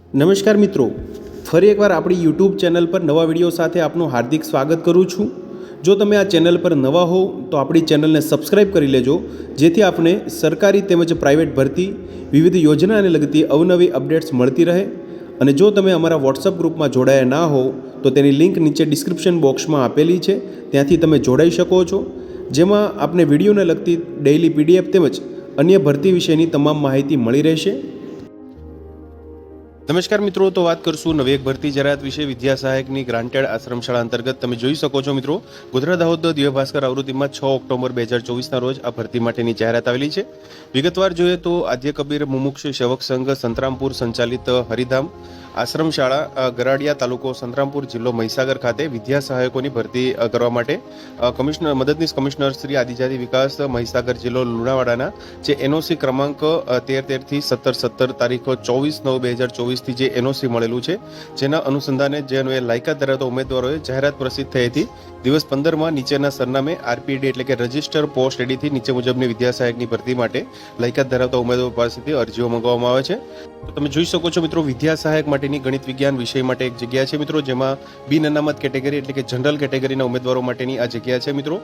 નમસ્કાર મિત્રો, ફરી એકવાર આપણી યુટ્યુબ ચેનલ પર નવા વિડીયો સાથે આપનું હાર્દિક સ્વાગત કરું છું। જો તમે આ ચેનલ પર નવા હો તો આપણી ચેનલને સબસ્ક્રાઈબ કરી લેજો, જેથી આપને સરકારી તેમજ પ્રાઇવેટ ભરતી વિવિધ યોજનાને લગતી અવનવી અપડેટ્સ મળતી રહે। અને જો તમે અમારા વોટ્સઅપ ગ્રુપમાં જોડાયા ના હો તો તેની લિંક નીચે ડિસ્ક્રિપ્શન બોક્સમાં આપેલી છે, ત્યાંથી તમે જોડાઈ શકો છો, જેમાં આપને વિડીયોને લગતી ડેઇલી પીડીએફ તેમજ અન્ય ભરતી વિશેની તમામ માહિતી મળી રહેશે। નમસ્કાર મિત્રો, તો વાત કરશું નવી એક ભરતી જાહેરાત વિશે। વિદ્યા સહાયકની ગ્રાન્ટેડ આશ્રમ શાળા અંતર્ગત તમે જોઈ શકો છો મિત્રો, ગુજરાત દાહોદ દિવ્ય ભાસ્કર આવૃત્તિમાં 6 ઓક્ટોબર 2024ના રોજ આ ભરતી માટેની જાહેરાત આવેલી છે। વિગતવાર જોઈએ તો આદ્ય કબીર મુમુક્ષ સેવક સંઘ સંતરામપુર સંચાલિત હરિધામ આશ્રમ શાળા ગરાડિયા તાલુકો સંતરામપુર જિલ્લો મહીસાગર ખાતે વિદ્યા સહાયકોની ભરતી કરવા માટે મદદનીશ કમિશનર શ્રી આદિજાતિ વિકાસ મહીસાગર જિલ્લો લુણાવાડાના જે એનઓસી ક્રમાંક 13 થી 17 તારીખ 24/9/2024 જે એનઓસી મળેલું છે, જેના અનુસંધાને જે લાયકાત ધરાવતા ઉમેદવારોએ જાહેરાત પ્રસિદ્ધ થઈ હતી। દિવસ 15માં નીચેના સરનામે આરપીડી એટલે કે રજિસ્ટર પોસ્ટ એડીથી નીચે મુજબની વિદ્યા સહાયકની ભરતી માટે લાયકાત ધરાવતા ઉમેદવારો પાસેથી અરજીઓ મંગાવવામાં આવે છે। તો તમે જોઈ શકો છો મિત્રો, વિદ્યા સહાયક માટેની ગણિત વિજ્ઞાન વિષય માટે એક જગ્યા છે મિત્રો, જેમાં બિન અનામત કેટેગરી એટલે કે જનરલ કેટેગરીના ઉમેદવારો માટેની આ જગ્યા છે મિત્રો।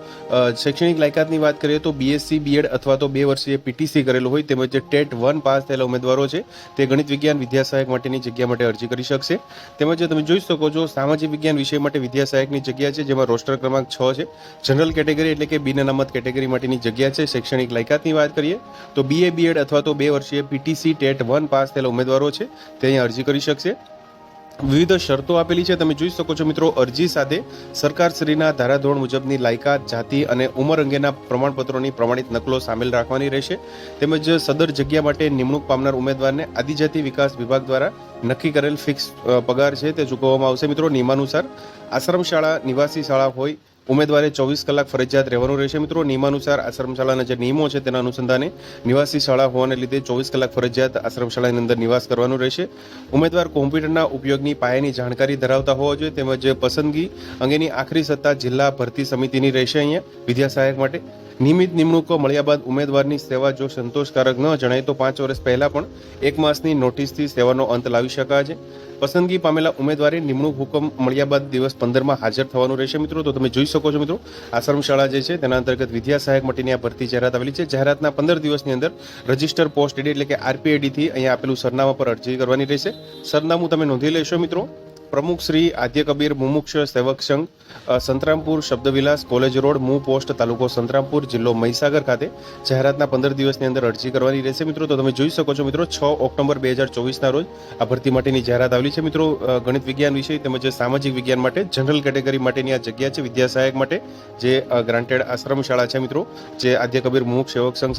શૈક્ષણિક લાયકાતની વાત કરીએ તો બીએસસી બીએડ અથવા તો 2 વર્ષીય પીટીસી કરેલું હોય તેમજ જે ટેટ 1 પાસ થયેલા ઉમેદવારો છે તે ગણિત વિજ્ઞાન વિદ્યા સહાયક માટેની જગ્યા માટે અરજી કરી શકશે। તેમજ તમે જોઈ શકો છો સામાજિક વિજ્ઞાન વિષય માટે વિદ્યા સહાયકની જગ્યા છે, જેમાં રોસ્ટર ક્રમાંક 6 છે। જનરલ કેટેગરી એટલે કે બિન અનામત કેટેગરી માટેની જગ્યા છે। શૈક્ષણિક લાયકાતની વાત કરીએ તો બીએ બીએડ અથવા તો 2 વર્ષીય પીટીસી ટેટ 1 પાસ થયેલા ઉમેદવારો છે તે અહીં અરજી કરી શકશે। વિવિધ શરતો આપેલી છે, તમે જોઈ શકો છો મિત્રો। અરજી સાથે સરકારશ્રીના ધારાધોરણ મુજબની લાયકાત, જાતિ અને ઉંમર અંગેના પ્રમાણપત્રોની પ્રમાણિત નકલો સામેલ રાખવાની રહેશે। તેમજ સદર જગ્યા માટે નિમણૂક પામનાર ઉમેદવારને આદિજાતિ વિકાસ વિભાગ દ્વારા નક્કી કરેલ ફિક્સ પગાર છે તે ચૂકવવામાં આવશે મિત્રો। નિયમાનુસાર આશ્રમ શાળા નિવાસી શાળા હોય ઉમેદવારે 24 કલાક ફરજિયાત રહેવાનું રહેશે મિત્રો। નિયમાનુસાર આશ્રમ શાળાના જે નિયમો છે તેના અનુસંધાને નિવાસી શાળા હોવાને લીધે 24 કલાક ફરજિયાત આશ્રમ શાળાની અંદર નિવાસ કરવાનું રહેશે। ઉમેદવાર કોમ્પ્યુટરના ઉપયોગની પાયાની જાણકારી ધરાવતા હોવા જોઈએ। તેમજ પસંદગી અંગેની આખરી સત્તા જિલ્લા ભરતી સમિતિની રહેશે। અહીંયા વિદ્યા સહાયક માટે નિયમિત નિમણૂક મળ્યા બાદ ઉમેદવારની સેવા જો સંતોષકારક ન જણાય તો 5 વર્ષ પહેલા પણ 1 માસની નોટિસથી સેવાનો અંત લાવી શકાય છે। પસંદગી પામેલા ઉમેદવારે નિમણૂક હુકમ મળ્યા બાદ દિવસ 15માં હાજર થવાનું રહેશે મિત્રો। તો તમે જોઈ શકો છો મિત્રો, આશ્રમ શાળા જે છે તેના અંતર્ગત વિદ્યા સહાયક માટેની આ ભરતી જાહેરાત આવેલી છે। જાહેરાતના 15 દિવસની અંદર રજિસ્ટર પોસ્ટ એડી એટલે કે આરપીએડીથી અહીંયા આપેલું સરનામા પર અરજી કરવાની રહેશે। સરનામું તમે નોંધી લેશો મિત્રો। પ્રમુખ શ્રી આદ્ય કબીર મુમુક્ષ સેવક સંઘ સંતરામપુર શબ્દવિલાસ કોલેજ રોડ મૂ પોસ્ટ તાલુકો સંતરામપુર જિલ્લો મહીસાગર ખાતે જાહેરાતના 15 દિવસની અંદર અરજી કરવાની રહેશે મિત્રો। તો તમે જોઈ શકો છો મિત્રો, 6 ઓક્ટોબર 2024ના રોજ આ ભરતી માટેની જાહેરાત આવેલી છે મિત્રો। ગણિત વિજ્ઞાન વિષય તેમજ સામાજિક વિજ્ઞાન માટે જનરલ કેટેગરી માટેની આ જગ્યા છે વિદ્યા સહાયક માટે, જે ગ્રાન્ટેડ આશ્રમ શાળા છે મિત્રો, જે આદ્ય કબીર મુમુક્ષ સેવક સંઘ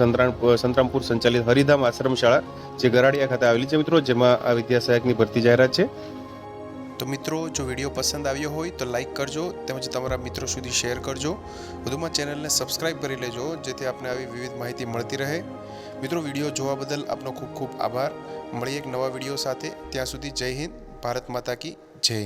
સંતરામપુર સંચાલિત હરિધામ આશ્રમ શાળા જે ગરાડિયા ખાતે આવેલી છે મિત્રો, જેમાં આ વિદ્યા સહાયકની ભરતી જાહેરાત છે। તો મિત્રો, જો વિડીયો પસંદ આવ્યો હોય તો લાઇક કરજો, તેમજ તમારા મિત્રો સુધી શેર કરજો। વધુમાં ચેનલને સબસ્ક્રાઈબ કરી લેજો, જેથી આપને આવી વિવિધ માહિતી મળતી રહે। મિત્રો, વિડીયો જોવા બદલ આપનો ખૂબ ખૂબ આભાર। મળીએ એક નવા વિડીયો સાથે, ત્યાં સુધી જય હિન્દ, ભારત માતા કી જય।